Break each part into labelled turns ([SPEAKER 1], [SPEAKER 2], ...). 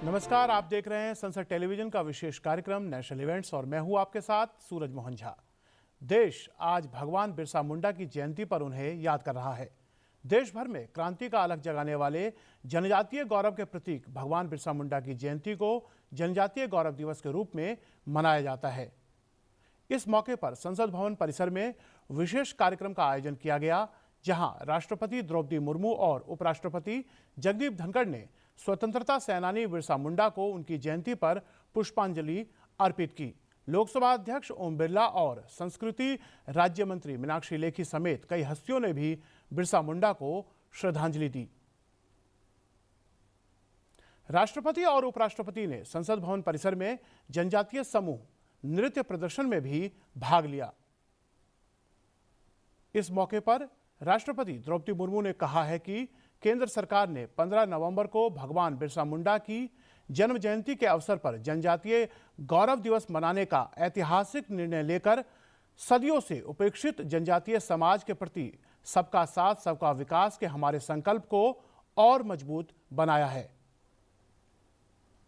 [SPEAKER 1] नमस्कार, आप देख रहे हैं संसद टेलीविजन का विशेष कार्यक्रम नेशनल इवेंट्स और मैं हूं आपके साथ सूरज मोहन झा। देश आज भगवान बिरसा मुंडा की जयंती पर उन्हें याद कर रहा है। देश भर में क्रांति का अलख जगाने वाले जनजातीय गौरव के प्रतीक भगवान बिरसा मुंडा की जयंती को जनजातीय गौरव दिवस के रूप में मनाया जाता है। इस मौके पर संसद भवन परिसर में विशेष कार्यक्रम का आयोजन किया गया, जहां राष्ट्रपति द्रौपदी मुर्मू और उपराष्ट्रपति जगदीप धनखड़ ने स्वतंत्रता सेनानी बिरसा मुंडा को उनकी जयंती पर पुष्पांजलि अर्पित की। लोकसभा अध्यक्ष ओम बिरला और संस्कृति राज्य मंत्री मीनाक्षी लेखी समेत कई हस्तियों ने भी बिरसा मुंडा को श्रद्धांजलि दी। राष्ट्रपति और उपराष्ट्रपति ने संसद भवन परिसर में जनजातीय समूह नृत्य प्रदर्शन में भी भाग लिया। इस मौके पर राष्ट्रपति द्रौपदी मुर्मू ने कहा है कि केंद्र सरकार ने 15 नवंबर को भगवान बिरसा मुंडा की जन्म जयंती के अवसर पर जनजातीय गौरव दिवस मनाने का ऐतिहासिक निर्णय लेकर सदियों से उपेक्षित जनजातीय समाज के प्रति सबका साथ सबका विकास के हमारे संकल्प को और मजबूत बनाया है।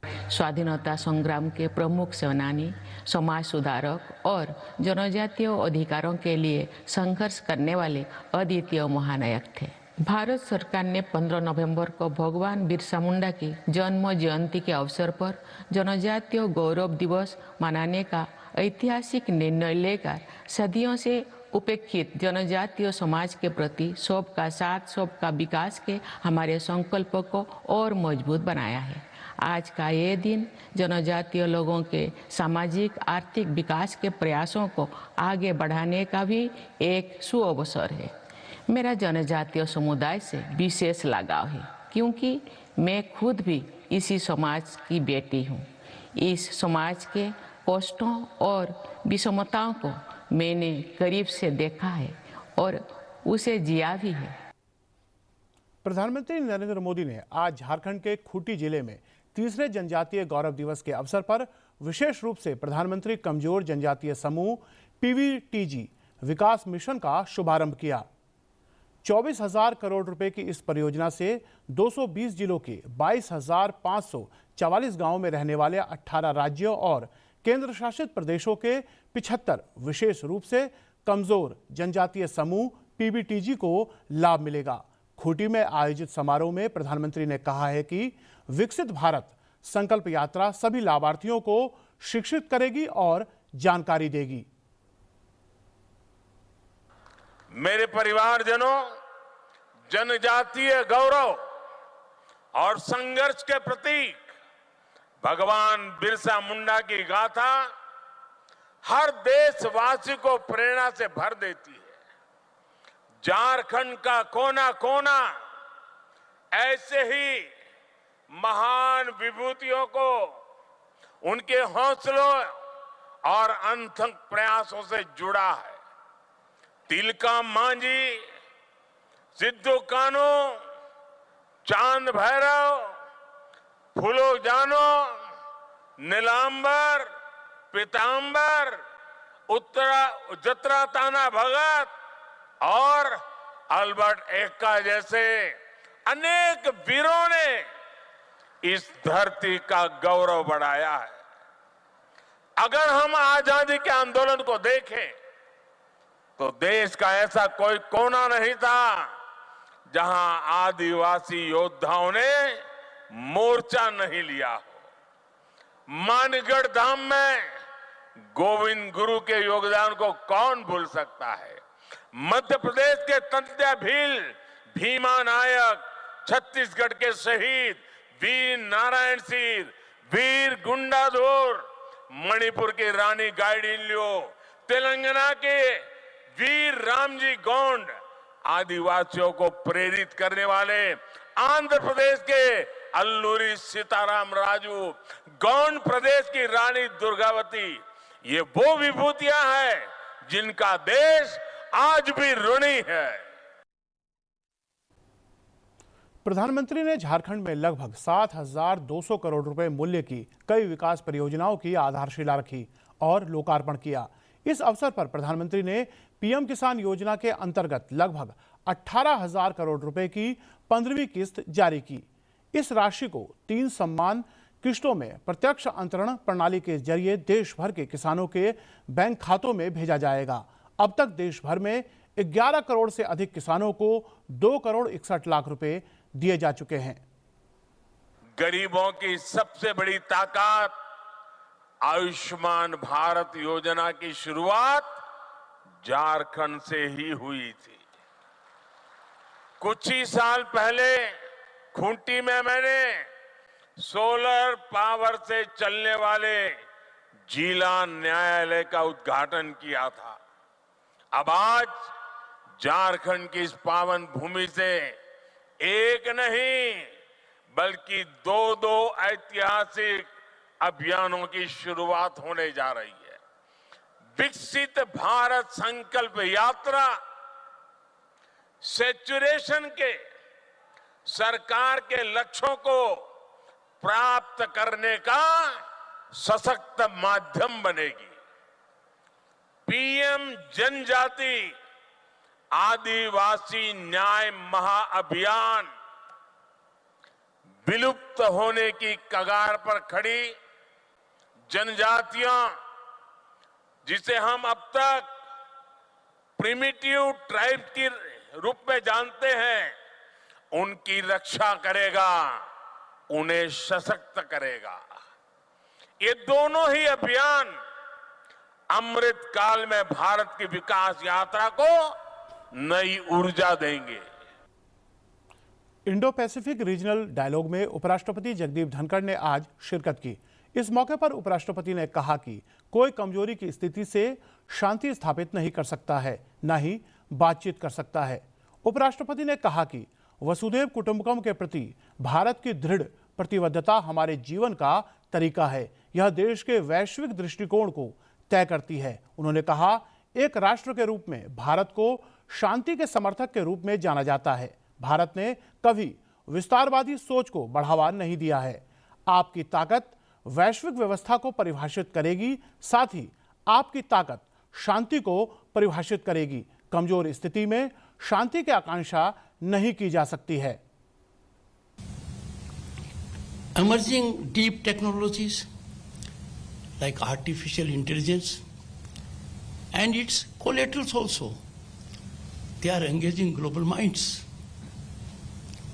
[SPEAKER 2] स्वाधीनता संग्राम के प्रमुख सेनानी, समाज सुधारक और जनजातीय अधिकारों के लिए संघर्ष करने वाले अद्वितीय महानायक थे। भारत सरकार ने 15 नवंबर को भगवान बिरसा मुंडा की जन्म जयंती के अवसर पर जनजातीय गौरव दिवस मनाने का ऐतिहासिक निर्णय लेकर सदियों से उपेक्षित जनजातीय समाज के प्रति सबका साथ सबका विकास के हमारे संकल्प को और मजबूत बनाया है। आज का ये दिन जनजातीय लोगों के सामाजिक आर्थिक विकास के प्रयासों को आगे बढ़ाने का भी एक सुअवसर है। मेरा जनजातीय समुदाय से विशेष लगाव है, क्योंकि मैं खुद भी इसी समाज की बेटी हूँ। इस समाज के कष्टों और विषमताओं को मैंने करीब से देखा है और उसे जिया भी है।
[SPEAKER 1] प्रधानमंत्री नरेंद्र मोदी ने आज झारखंड के खूंटी जिले में तीसरे जनजातीय गौरव दिवस के अवसर पर विशेष रूप से प्रधानमंत्री कमजोर जनजातीय समूह पीवीटीजी विकास मिशन का शुभारंभ किया। 24,000 करोड़ रुपए की इस परियोजना से 220 जिलों के 22,544 गांवों में रहने वाले 18 राज्यों और केंद्र शासित प्रदेशों के 75 विशेष रूप से कमजोर जनजातीय समूह पीवीटीजी को लाभ मिलेगा। खूंटी में आयोजित समारोह में प्रधानमंत्री ने कहा है कि विकसित भारत संकल्प यात्रा सभी लाभार्थियों को शिक्षित करेगी और जानकारी देगी।
[SPEAKER 3] मेरे परिवारजनों, जनजातीय गौरव और संघर्ष के प्रतीक भगवान बिरसा मुंडा की गाथा हर देशवासी को प्रेरणा से भर देती है। झारखंड का कोना कोना ऐसे ही महान विभूतियों को उनके हौसलों और अनथक प्रयासों से जुड़ा है। तिलका मांझी, सिद्धू कान्हू, चांद भैरव, फूलो जानो, नीलांबर, पीतांबर, जत्रा ताना भगत और अल्बर्ट एक्का जैसे अनेक वीरों ने इस धरती का गौरव बढ़ाया है। अगर हम आजादी के आंदोलन को देखें तो देश का ऐसा कोई कोना नहीं था जहां आदिवासी योद्धाओं ने मोर्चा नहीं लिया हो। मानगढ़ धाम में गोविंद गुरु के योगदान को कौन भूल सकता है। मध्य प्रदेश के तंत्या भील भीमा नायक, छत्तीसगढ़ के शहीद वीर नारायण सिंह, वीर गुंडाधुर, मणिपुर की रानी गाइडिन्ल्यो, तेलंगाना के वीर रामजी गोंड, आदिवासियों को प्रेरित करने वाले आंध्र प्रदेश के अल्लूरी सीताराम राजू, गौंड प्रदेश की रानी दुर्गावती, ये वो विभूतियां हैं जिनका देश आज भी ऋणी है।
[SPEAKER 1] प्रधानमंत्री ने झारखंड में लगभग 7,200 करोड़ रुपए मूल्य की कई विकास परियोजनाओं की आधारशिला रखी और लोकार्पण किया। इस अवसर पर प्रधानमंत्री ने पीएम किसान योजना के अंतर्गत लगभग 18,000 करोड़ रुपए की 15वीं किस्त जारी की। इस राशि को 3 सम्मान किश्तों में प्रत्यक्ष अंतरण प्रणाली के जरिए देश भर के किसानों के बैंक खातों में भेजा जाएगा। अब तक देश भर में 11 करोड़ से अधिक किसानों को 2 करोड़ 61 लाख रुपए दिए जा चुके हैं।
[SPEAKER 3] गरीबों की सबसे बड़ी ताकत आयुष्मान भारत योजना की शुरुआत झारखंड से ही हुई थी। कुछ ही साल पहले खूंटी में मैंने सोलर पावर से चलने वाले जिला न्यायालय का उद्घाटन किया था। अब आज झारखंड की इस पावन भूमि से एक नहीं बल्कि दो ऐतिहासिक अभियानों की शुरुआत होने जा रही है। विकसित भारत संकल्प यात्रा सैचुरेशन के सरकार के लक्ष्यों को प्राप्त करने का सशक्त माध्यम बनेगी। पीएम जनजाति आदिवासी न्याय महाअभियान विलुप्त होने की कगार पर खड़ी जनजातियां, जिसे हम अब तक प्रिमिटिव ट्राइब के रूप में जानते हैं, उनकी रक्षा करेगा, उन्हें सशक्त करेगा। ये दोनों ही अभियान अमृत काल में भारत की विकास यात्रा को नई ऊर्जा देंगे।
[SPEAKER 1] इंडो पैसिफिक रीजनल डायलॉग में उपराष्ट्रपति जगदीप धनखड़ ने आज शिरकत की। इस मौके पर उपराष्ट्रपति ने कहा कि कोई कमजोरी की स्थिति से शांति स्थापित नहीं कर सकता है, न ही बातचीत कर सकता है। उपराष्ट्रपति ने कहा कि वसुधैव कुटुंबकम के प्रति भारत की दृढ़ प्रतिबद्धता हमारे जीवन का तरीका है। यह देश के वैश्विक दृष्टिकोण को तय करती है। उन्होंने कहा, एक राष्ट्र के रूप में भारत को शांति के समर्थक के रूप में जाना जाता है। भारत ने कभी विस्तारवादी सोच को बढ़ावा नहीं दिया है। आपकी ताकत वैश्विक व्यवस्था को परिभाषित करेगी, साथ ही आपकी ताकत शांति को परिभाषित करेगी। कमजोर स्थिति में शांति की आकांक्षा नहीं की जा सकती है।
[SPEAKER 4] Emerging deep technologies like artificial intelligence and its collaterals also, they are engaging global minds,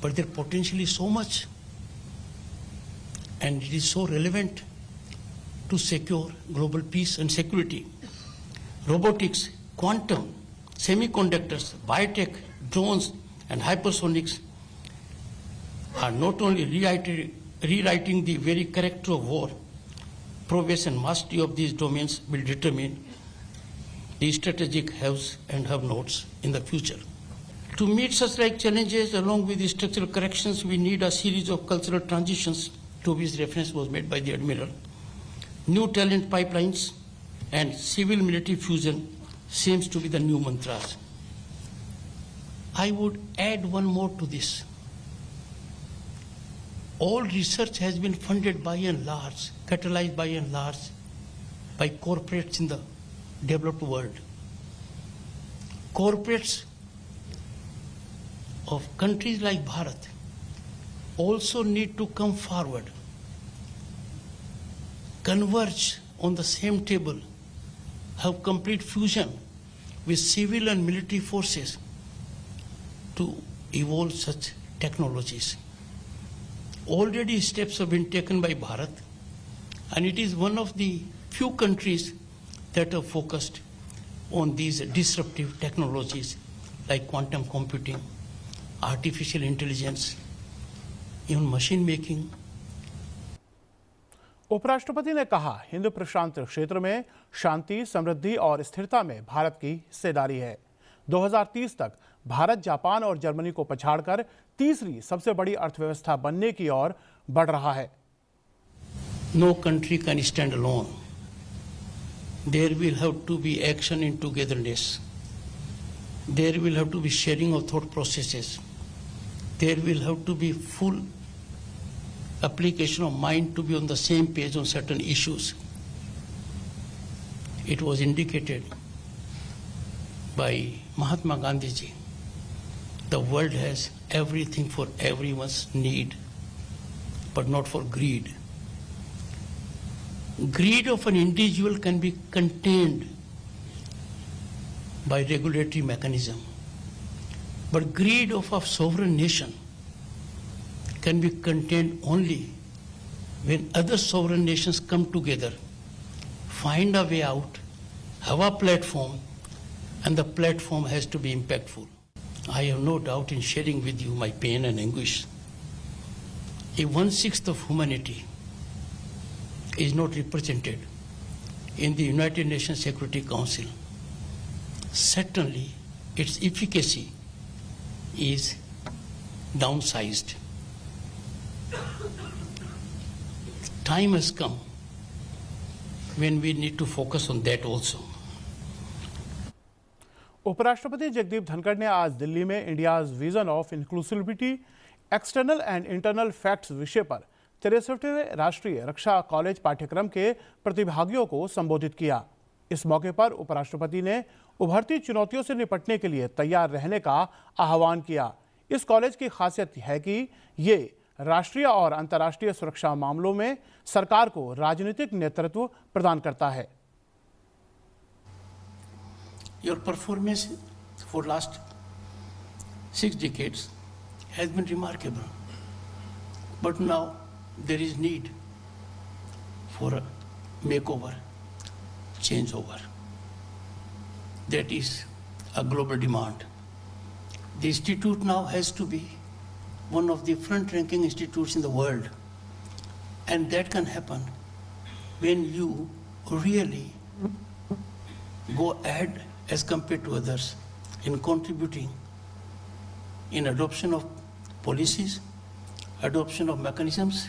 [SPEAKER 4] but their potential is so much and it is so relevant to secure global peace and security. Robotics, quantum, semiconductors, biotech, drones and hypersonics are not only rewriting the very character of war. Progress and mastery of these domains will determine the strategic haves and have-nots in the future. To meet such like challenges, along with the structural corrections, we need a series of cultural transitions, to which reference was made by the Admiral. New talent pipelines and civil-military fusion seems to be the new mantras. I would add one more to this. All research has been funded by and large, catalyzed by and large, by corporates in the developed world. Corporates of countries like Bharat also need to come forward, converge on the same table, have complete fusion with civil and military forces to evolve such technologies. Already steps have been taken by Bharat, and it is one of the few countries that are focused on these disruptive technologies like quantum computing, artificial intelligence, even machine making.
[SPEAKER 1] उपराष्ट्रपति ने कहा, हिंद प्रशांत क्षेत्र में शांति, समृद्धि और स्थिरता में भारत की हिस्सेदारी है। 2030 तक भारत जापान और जर्मनी को पछाड़कर तीसरी सबसे बड़ी अर्थव्यवस्था बनने की ओर बढ़ रहा है।
[SPEAKER 4] No country can stand alone. There will have to be action in togetherness. There will have to be sharing of thought processes. There will have to be full application of mind to be on the same page on certain issues. It was indicated by Mahatma Gandhi ji. The world has everything for everyone's need, but not for greed. Greed of an individual can be contained by regulatory mechanism, but greed of a sovereign nation can be contained only when other sovereign nations come together, find a way out, have a platform, and the platform has to be impactful. I have no doubt in sharing with you my pain and anguish. If 1/6 of humanity is not represented in the United Nations Security Council, certainly its efficacy is downsized. Time has come when we need to focus on that also.
[SPEAKER 1] उपराष्ट्रपति जगदीप धनखड़ ने आज दिल्ली में India's vision of inclusivity external and internal facts विषय पर 63वें राष्ट्रीय रक्षा college पाठ्यक्रम के प्रतिभागियों को संबोधित किया। इस मौके पर उपराष्ट्रपति ने उभरती चुनौतियों से निपटने के लिए तैयार रहने का आह्वान किया। इस कॉलेज की खासियत है कि ये राष्ट्रीय और अंतर्राष्ट्रीय सुरक्षा मामलों में सरकार को राजनीतिक नेतृत्व प्रदान करता है।
[SPEAKER 4] Your performance for last 6 decades has been remarkable, but now there is need for a makeover, changeover. That is a global demand. The institute now has to be one of the front-ranking institutes in the world, and that can happen when you really go ahead as compared to others in contributing in adoption of policies, adoption of mechanisms,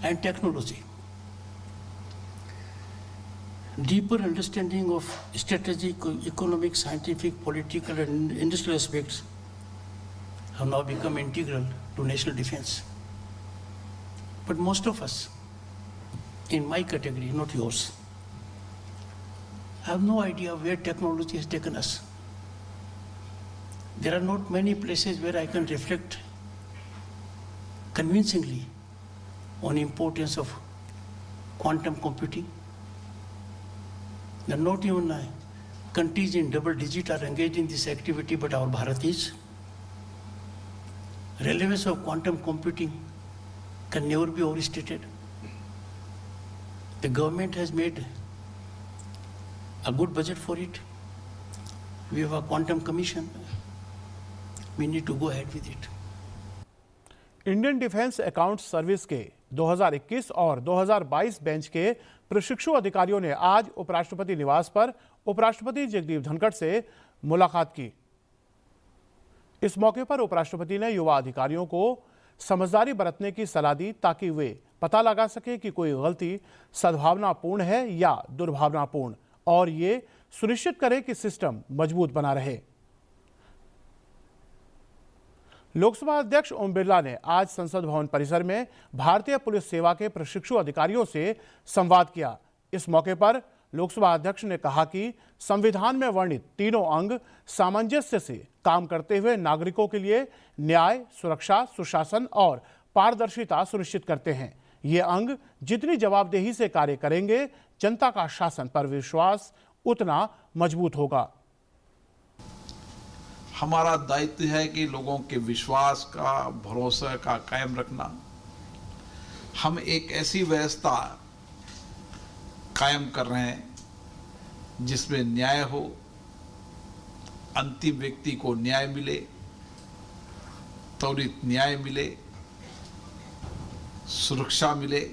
[SPEAKER 4] and technology. Deeper understanding of strategic, economic, scientific, political, and industrial aspects have now become integral to national defense. But most of us, in my category, not yours, have no idea where technology has taken us. There are not many places where I can reflect convincingly on the importance of quantum computing. There are not even countries in double digit are engaged in this activity, but our Bharat is. Relevance of quantum computing can never be overstated. The government has made a good budget for it. We have a quantum commission. We need to go ahead with it.
[SPEAKER 1] Indian defence account service के 2021 और 2022 batch के प्रशिक्षु अधिकारियों ने आज उपराष्ट्रपति निवास पर उपराष्ट्रपति जगदीप धनखड़ से मुलाकात की। इस मौके पर उपराष्ट्रपति ने युवा अधिकारियों को समझदारी बरतने की सलाह दी ताकि वे पता लगा सके कि कोई गलती सद्भावनापूर्ण है या दुर्भावनापूर्ण, और ये सुनिश्चित करे कि सिस्टम मजबूत बना रहे। लोकसभा अध्यक्ष ओम बिरला ने आज संसद भवन परिसर में भारतीय पुलिस सेवा के प्रशिक्षु अधिकारियों से संवाद किया। इस मौके पर लोकसभा अध्यक्ष ने कहा कि संविधान में वर्णित तीनों अंग सामंजस्य से काम करते हुए नागरिकों के लिए न्याय, सुरक्षा, सुशासन और पारदर्शिता सुनिश्चित करते हैं। ये अंग जितनी जवाबदेही से कार्य करेंगे, जनता का शासन पर विश्वास उतना मजबूत होगा।
[SPEAKER 5] हमारा दायित्व है कि लोगों के विश्वास का, भरोसा का कायम रखना। हम एक ऐसी व्यवस्था कायम कर रहे हैं जिसमें न्याय हो, अंतिम व्यक्ति को न्याय मिले, त्वरित न्याय मिले, सुरक्षा मिले,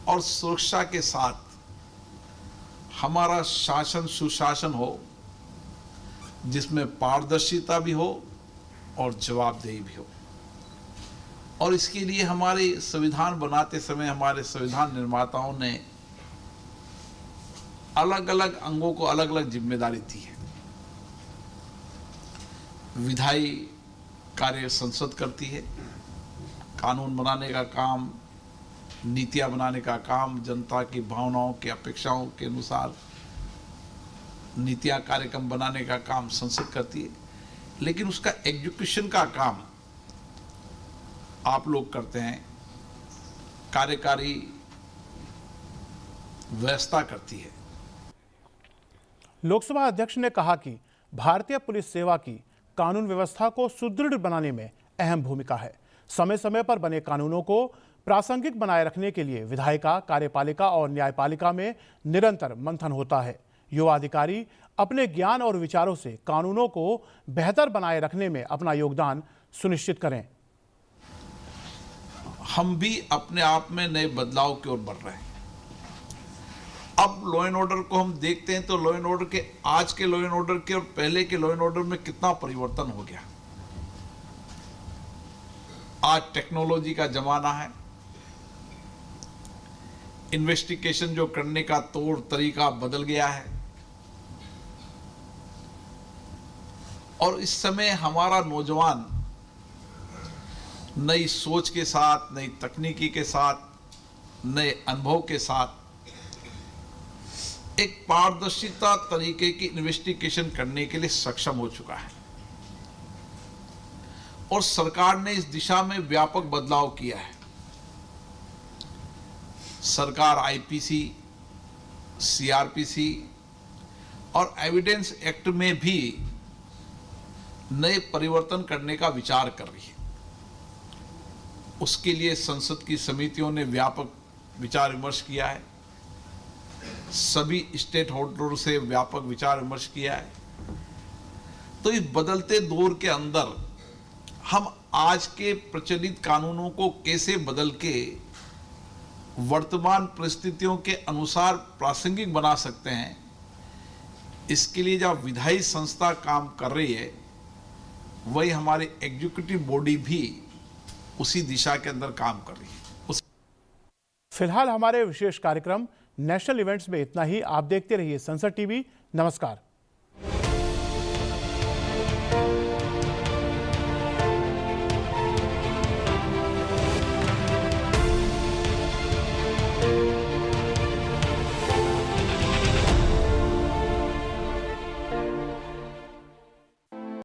[SPEAKER 5] और सुरक्षा के साथ हमारा शासन सुशासन हो जिसमें पारदर्शिता भी हो और जवाबदेही भी हो। और इसके लिए हमारे संविधान बनाते समय हमारे संविधान निर्माताओं ने अलग अलग अंगों को अलग अलग जिम्मेदारी दी है। विधायी कार्य संसद करती है, कानून बनाने का काम, नीतियां बनाने का काम, जनता की भावनाओं की अपेक्षाओं के अनुसार नीतियां कार्यक्रम बनाने का काम संसद करती है, लेकिन उसका एग्जीक्यूशन का काम आप लोग करते हैं। कार्यकारी व्यवस्था करती है।
[SPEAKER 1] लोकसभा अध्यक्ष ने कहा कि भारतीय पुलिस सेवा की कानून व्यवस्था को सुदृढ़ बनाने में अहम भूमिका है। समय समय पर बने कानूनों को प्रासंगिक बनाए रखने के लिए विधायिका, कार्यपालिका और न्यायपालिका में निरंतर मंथन होता है। युवा अधिकारी अपने ज्ञान और विचारों से कानूनों को बेहतर बनाए रखने में अपना योगदान सुनिश्चित करें।
[SPEAKER 5] हम भी अपने आप में नए बदलाव की ओर बढ़ रहे हैं। अब लॉ एंड ऑर्डर को हम देखते हैं तो लॉ एंड ऑर्डर के आज के लॉ एंड ऑर्डर के और पहले के लॉ एंड ऑर्डर में कितना परिवर्तन हो गया। आज टेक्नोलॉजी का जमाना है। इन्वेस्टिगेशन जो करने का तौर तरीका बदल गया है और इस समय हमारा नौजवान नई सोच के साथ, नई तकनीकी के साथ, नए अनुभव के साथ एक पारदर्शिता तरीके की इन्वेस्टिगेशन करने के लिए सक्षम हो चुका है और सरकार ने इस दिशा में व्यापक बदलाव किया है। सरकार आईपीसी, सीआरपीसी और एविडेंस एक्ट में भी नए परिवर्तन करने का विचार कर रही है। उसके लिए संसद की समितियों ने व्यापक विचार विमर्श किया है। सभी स्टेट होल्डरों से व्यापक विचार विमर्श किया है। तो इस बदलते दौर के अंदर हम आज के प्रचलित कानूनों को कैसे बदल के वर्तमान परिस्थितियों के अनुसार प्रासंगिक बना सकते हैं, इसके लिए जब विधायी संस्था काम कर रही है वही हमारी एग्जीक्यूटिव बॉडी भी उसी दिशा के अंदर काम कर रही है।
[SPEAKER 1] फिलहाल हमारे विशेष कार्यक्रम नेशनल इवेंट्स में इतना ही। आप देखते रहिए संसद टीवी। नमस्कार।